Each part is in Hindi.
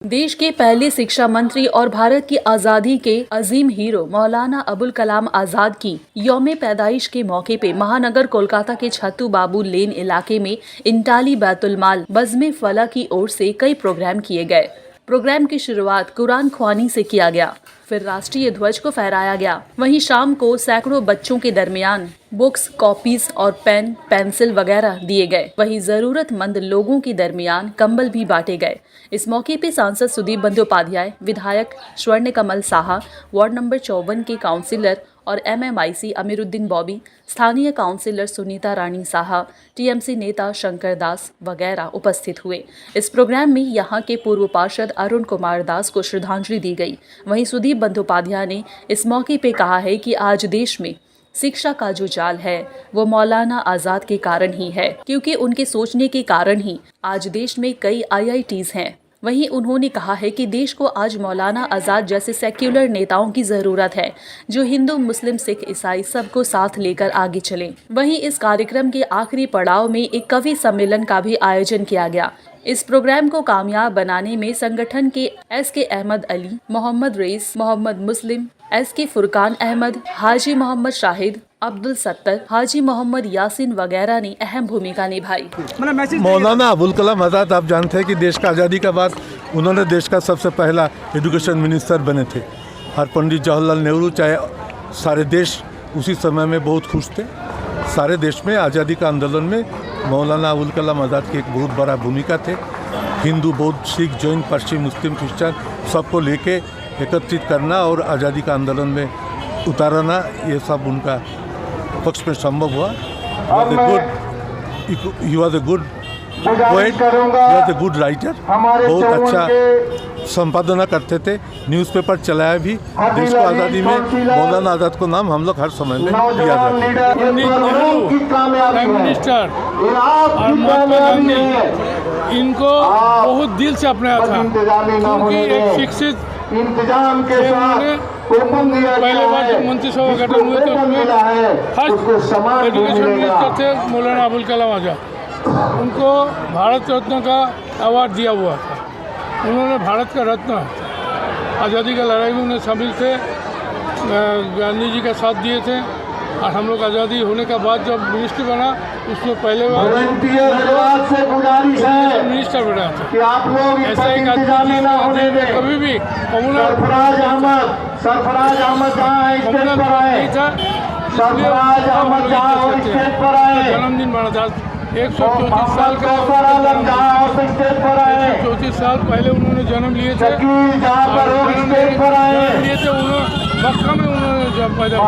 देश के पहले शिक्षा मंत्री और भारत की आजादी के अजीम हीरो मौलाना अबुल कलाम आजाद की यौम पैदाइश के मौके पे महानगर कोलकाता के छत्तू बाबू लेन इलाके में इंटाली बैतुल माल बज़्म फला की ओर से कई प्रोग्राम किए गए। प्रोग्राम की शुरुआत कुरान ख्वानी से किया गया, फिर राष्ट्रीय ध्वज को फहराया गया। वहीं शाम को सैकड़ों बच्चों के दरमियान बुक्स, कॉपीज और पेन, पेंसिल वगैरह दिए गए। वहीं जरूरतमंद लोगों के दरमियान कंबल भी बांटे गए। इस मौके पे सांसद सुदीप बंदोपाध्याय, विधायक स्वर्ण कमल साहा, वार्ड नंबर 54 के काउंसिलर और MMIC अमीरुद्दीन बॉबी, स्थानीय काउंसिलर सुनीता रानी साहा, TMC नेता शंकर दास वगैरह उपस्थित हुए। इस प्रोग्राम में यहां के पूर्व पार्षद अरुण कुमार दास को श्रद्धांजलि दी गई। वहीं सुदीप बंदोपाध्याय ने इस मौके पे कहा है कि आज देश में शिक्षा का जो जाल है वो मौलाना आजाद के कारण ही है, क्योंकि उनके सोचने के कारण ही आज देश में कई IITs हैं। वहीं उन्होंने कहा है कि देश को आज मौलाना आजाद जैसे सेक्युलर नेताओं की जरूरत है, जो हिंदू, मुस्लिम, सिख, ईसाई सबको साथ लेकर आगे चलें। वहीं इस कार्यक्रम के आखिरी पड़ाव में एक कवि सम्मेलन का भी आयोजन किया गया। इस प्रोग्राम को कामयाब बनाने में संगठन के SK अहमद अली, मोहम्मद रईस, मोहम्मद मुस्लिम, SK फुरकान अहमद, हाजी मोहम्मद शाहिद, अब्दुल सत्तर, हाजी मोहम्मद यासीन वगैरह ने अहम भूमिका निभाई। मौलाना अबुल कलाम आज़ाद, आप जानते हैं कि देश का आज़ादी के बाद उन्होंने देश का सबसे पहला एजुकेशन मिनिस्टर बने थे। और पंडित जवाहरलाल नेहरू, चाहे सारे देश उसी समय में बहुत खुश थे। सारे देश में आज़ादी का आंदोलन में मौलाना अबुल कलाम आज़ाद की एक बहुत बड़ा भूमिका थे। हिंदू, बौद्ध, सिख, जैन, पारसी, मुस्लिम, क्रिश्चियन सबको लेके एकत्रित करना और आज़ादी का आंदोलन में उतारना, ये सब उनका पक्ष में संभव हुआ। He was a good poet, he was a good writer, बहुत अच्छा संपादना करते थे, न्यूज़पेपर चलाया भी। देश को आज़ादी में मौलाना आज़ाद को नाम हम लोग हर समय में याद रखते हैं। प्राइम मिनिस्टर और महात्मा गांधी इनको बहुत दिल से अपनाया था, क्योंकि एक शिक्षित पहले बार जब मंत्रिसभा गठन हुए तो उसमें फर्स्ट एजुकेशन मिनिस्टर थे मौलाना अबुल कलाम आज़ाद। उनको भारत रत्न का अवार्ड दिया हुआ था। उन्होंने भारत का रत्न, आज़ादी का लड़ाई में उन्हें शामिल थे, गांधी जी का साथ दिए थे। और हम लोग आज़ादी होने के बाद जब मिनिस्टर बना, उसमें पहले बार मिनिस्टर बना था। ऐसा एक आदमी कभी भी कम्युनल नहीं था, जन्मदिन बना था। 134 साल का 134 साल पहले उन्होंने जन्म लिए थे। मक्का में उन्होंने जब पैदा हुआ,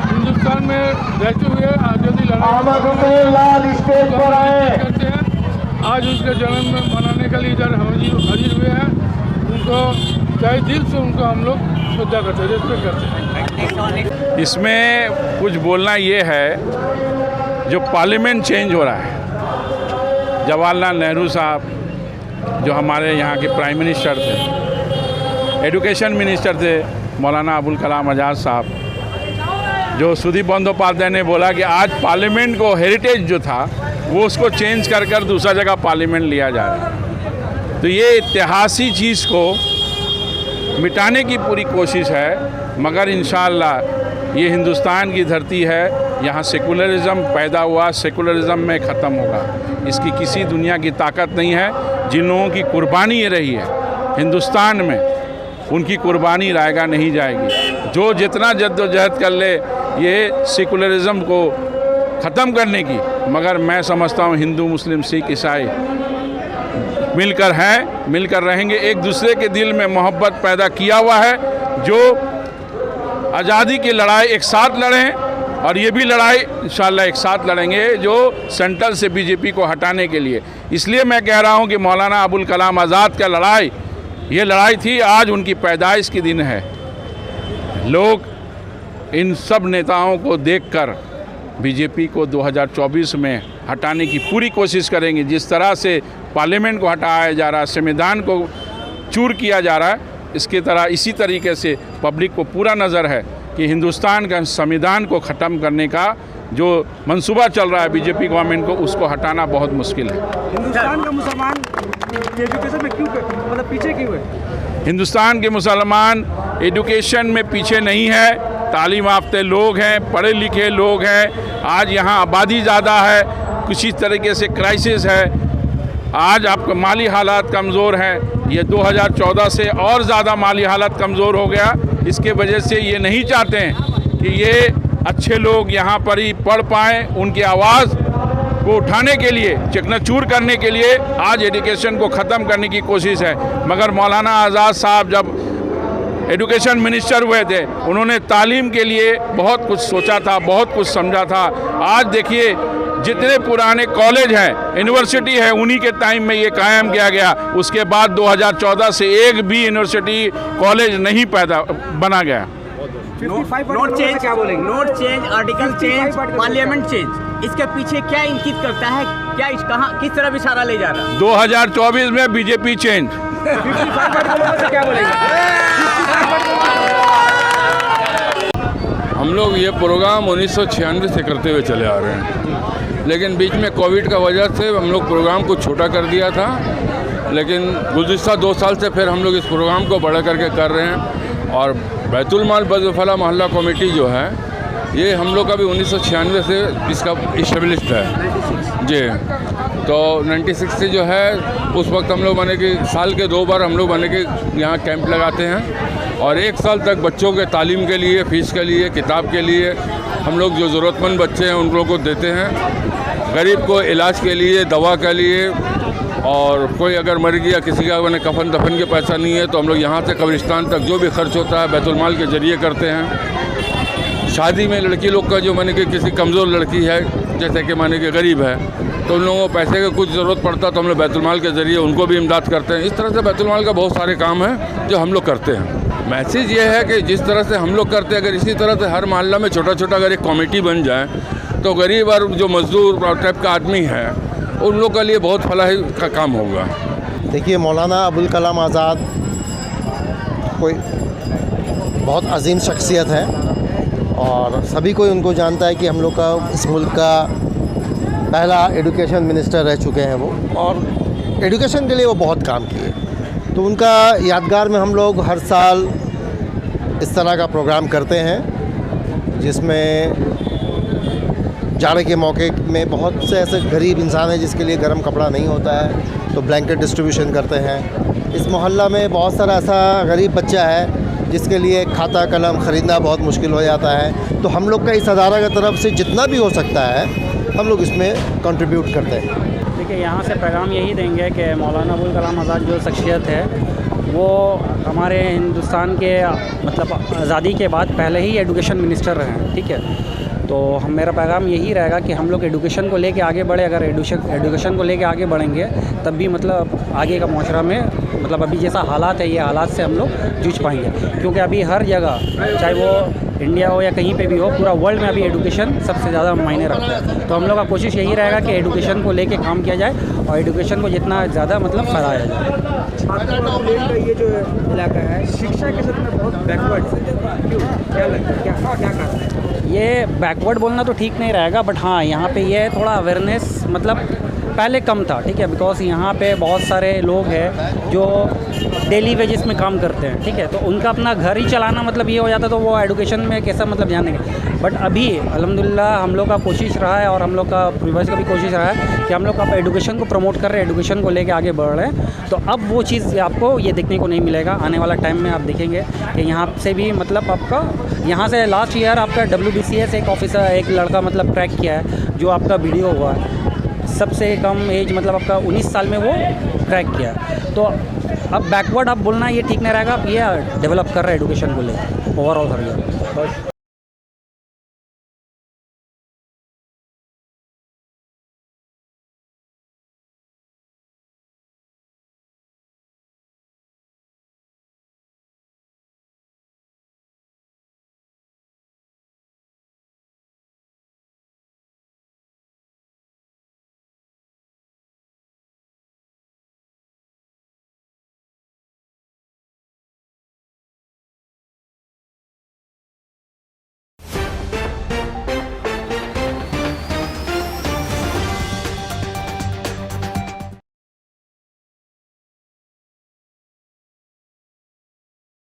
हिंदुस्तान में रहते हुए आज़ादी लड़ाई करते हैं। आज उसके जन्म में मनाने के लिए इधर हाजिर हुए हैं। उनको तहे दिल से उनको हम लोग श्रद्धा करते हैं, रेस्पेक्ट करते हैं। इसमें कुछ बोलना ये है, जो पार्लियामेंट चेंज हो रहा है, जवाहरलाल नेहरू साहब जो हमारे यहाँ के प्राइम मिनिस्टर थे, एजुकेशन मिनिस्टर थे मौलाना अबुल कलाम आज़ाद साहब, जो सुदीप बंदोपाध्याय ने बोला कि आज पार्लियामेंट को हेरिटेज जो था वो उसको चेंज कर कर दूसरा जगह पार्लियामेंट लिया जा रहा है। तो ये ऐतिहासिक चीज़ को मिटाने की पूरी कोशिश है, मगर इंशाअल्लाह ये हिंदुस्तान की धरती है, यहाँ सेकुलरिज़म पैदा हुआ, सेकुलरिज़म में ख़त्म होगा। इसकी किसी दुनिया की ताकत नहीं है। जिन लोगों की कुर्बानी ये रही है हिंदुस्तान में, उनकी कुर्बानी रायगा नहीं जाएगी। जो जितना जद्दोजहद कर ले ये सेकुलरिज़म को ख़त्म करने की, मगर मैं समझता हूँ हिंदू, मुस्लिम, सिख, ईसाई मिलकर हैं, मिलकर रहेंगे। एक दूसरे के दिल में मोहब्बत पैदा किया हुआ है। जो आज़ादी की लड़ाई एक साथ लड़ें, और ये भी लड़ाई इंशाअल्लाह एक साथ लड़ेंगे, जो सेंट्रल से BJP को हटाने के लिए। इसलिए मैं कह रहा हूँ कि मौलाना अबुल कलाम आज़ाद का लड़ाई, ये लड़ाई थी, आज उनकी पैदाइश की दिन है। लोग इन सब नेताओं को देखकर BJP को 2024 में हटाने की पूरी कोशिश करेंगे। जिस तरह से पार्लियामेंट को हटाया जा रहा है, संविधान को चूर किया जा रहा है, इसकी तरह इसी तरीके से पब्लिक को पूरा नज़र है कि हिंदुस्तान का संविधान को ख़त्म करने का जो मंसूबा चल रहा है बीजेपी गवर्नमेंट को, उसको हटाना बहुत मुश्किल है। हिंदुस्तान का मुसलमान कि एजुकेशन में क्यों मतलब पीछे क्यों है? हिंदुस्तान के मुसलमान एजुकेशन में पीछे नहीं है, तालीम याफ्ते लोग हैं, पढ़े लिखे लोग हैं। आज यहाँ आबादी ज़्यादा है, किसी तरीके से क्राइसिस है। आज आपका माली हालात कमज़ोर हैं, ये 2014 से और ज़्यादा माली हालात कमज़ोर हो गया। इसके वजह से ये नहीं चाहते हैं कि ये अच्छे लोग यहाँ पर ही पढ़ पाएँ। उनकी आवाज़ को उठाने के लिए, चकनाचूर करने के लिए आज एजुकेशन को ख़त्म करने की कोशिश है। मगर मौलाना आज़ाद साहब जब एजुकेशन मिनिस्टर हुए थे, उन्होंने तालीम के लिए बहुत कुछ सोचा था, बहुत कुछ समझा था। आज देखिए जितने पुराने कॉलेज हैं, यूनिवर्सिटी है, उन्हीं के टाइम में ये कायम किया गया। उसके बाद 2014 से एक भी यूनिवर्सिटी कॉलेज नहीं बना गया। नोट चेंज क्या बोलेंगे? Note change, article change, parliament change, इसके पीछे क्या इंगित करता है? क्या कहाँ किस तरफ इशारा ले जा रहा है? 2024 में बीजेपी चेंज। 55 आर्टिकलों से क्या बोलेंगे? हम लोग ये प्रोग्राम 1996 से करते हुए चले आ रहे हैं, लेकिन बीच में कोविड का वजह से हम लोग प्रोग्राम को छोटा कर दिया था। लेकिन गुज़िश्ता 2 साल से फिर हम लोग इस प्रोग्राम को बड़ा करके कर रहे हैं। और बैतुल माल बज़फला मोहल्ला कमेटी जो है, ये हम लोग का भी 1996 से इसका इस्टेब्लिश्ड है जी। तो 96 से जो है उस वक्त हम लोग माने कि साल के 2 बार हम लोग माने कि यहाँ कैंप लगाते हैं और 1 साल तक बच्चों के तालीम के लिए, फ़ीस के लिए, किताब के लिए हम लोग जो ज़रूरतमंद बच्चे हैं उन लोगों को देते हैं। गरीब को इलाज के लिए, दवा के लिए, और कोई अगर मर गया, किसी का मैंने कफन दफन के पैसा नहीं है, तो हम लोग यहाँ से कब्रिस्तान तक जो भी खर्च होता है बैतुल माल के ज़रिए करते हैं। शादी में लड़की लोग का जो माने कि किसी कमज़ोर लड़की है, जैसे कि माने कि गरीब है, तो उन लोगों को पैसे की कुछ ज़रूरत पड़ता है तो हम लोग बैतुल माल के ज़रिए उनको भी इमदाद करते हैं। इस तरह से बैतुल माल का बहुत सारे काम हैं जो हम लोग करते हैं। मैसेज ये है कि जिस तरह से हम लोग करते हैं, अगर इसी तरह से हर मोहल्ला में छोटा छोटा अगर एक कमेटी बन जाए तो गरीब और जो मजदूर टाइप का आदमी है उन लोग के लिए बहुत फलाही का काम होगा। देखिए, मौलाना अबुल कलाम आज़ाद कोई बहुत अजीम शख्सियत है और सभी कोई उनको जानता है कि हम लोग का इस मुल्क का पहला एजुकेशन मिनिस्टर रह चुके हैं वो, और एजुकेशन के लिए वो बहुत काम किए। तो उनका यादगार में हम लोग हर साल इस तरह का प्रोग्राम करते हैं जिसमें जाड़े के मौके में बहुत से ऐसे गरीब इंसान हैं जिसके लिए गर्म कपड़ा नहीं होता है, तो ब्लैंकेट डिस्ट्रीब्यूशन करते हैं। इस मोहल्ला में बहुत सारा ऐसा गरीब बच्चा है जिसके लिए खाता कलम ख़रीदना बहुत मुश्किल हो जाता है, तो हम लोग का इस अदारा की तरफ से जितना भी हो सकता है हम लोग इसमें कंट्रीब्यूट करते हैं। देखिए, यहाँ से पैगाम यही देंगे कि मौलाना अबुल कलाम आज़ाद जो शख्सियत है वो हमारे हिंदुस्तान के मतलब आज़ादी के बाद पहले ही एजुकेशन मिनिस्टर रहे हैं, ठीक है। तो मेरा पैगाम यही रहेगा कि हम लोग एजुकेशन को लेके आगे बढ़े। अगर एजुकेशन को लेके आगे बढ़ेंगे तब भी मतलब आगे का माशरा में मतलब अभी जैसा हालात है, ये हालात से हम लोग जूझ पाएंगे। क्योंकि अभी हर जगह, चाहे वो इंडिया हो या कहीं पे भी हो, पूरा वर्ल्ड में अभी एजुकेशन सबसे ज़्यादा मायने रखता है। तो हम लोग का कोशिश यही रहेगा कि एजुकेशन को लेके काम किया जाए और एजुकेशन को जितना ज़्यादा मतलब फैलाया जाए। का ये जो इलाका है शिक्षा के क्षेत्र में बहुत बैकवर्ड है, क्यों? क्या लगता है, क्या कारण है? ये बैकवर्ड बोलना तो ठीक नहीं रहेगा, बट हाँ, यहाँ पे ये थोड़ा अवेयरनेस मतलब पहले कम था, ठीक है। बिकॉज यहाँ पे बहुत सारे लोग हैं जो डेली वेजेस में काम करते हैं, ठीक है। तो उनका अपना घर ही चलाना मतलब ये हो जाता, तो वो एजुकेशन में कैसा मतलब ध्यान देंगे। बट अभी अल्हम्दुलिल्लाह हम लोग का कोशिश रहा है और हम लोग का पूर्वज का भी कोशिश रहा है कि हम लोग का एजुकेशन को प्रमोट कर रहे हैं, एजुकेशन को लेके आगे बढ़ रहे हैं। तो अब वो चीज़ आपको ये देखने को नहीं मिलेगा। आने वाला टाइम में आप देखेंगे कि यहाँ से भी मतलब आपका यहाँ से लास्ट ईयर आपका WBCS एक ऑफिसर, एक लड़का मतलब क्रैक किया है, जो आपका वीडियो हुआ है। सबसे कम एज मतलब आपका 19 साल में वो क्रैक किया। तो अब बैकवर्ड आप बोलना ये ठीक नहीं रहेगा। आप ये डेवलप कर रहे हैं एजुकेशन को लेकर ओवरऑल हर जगह।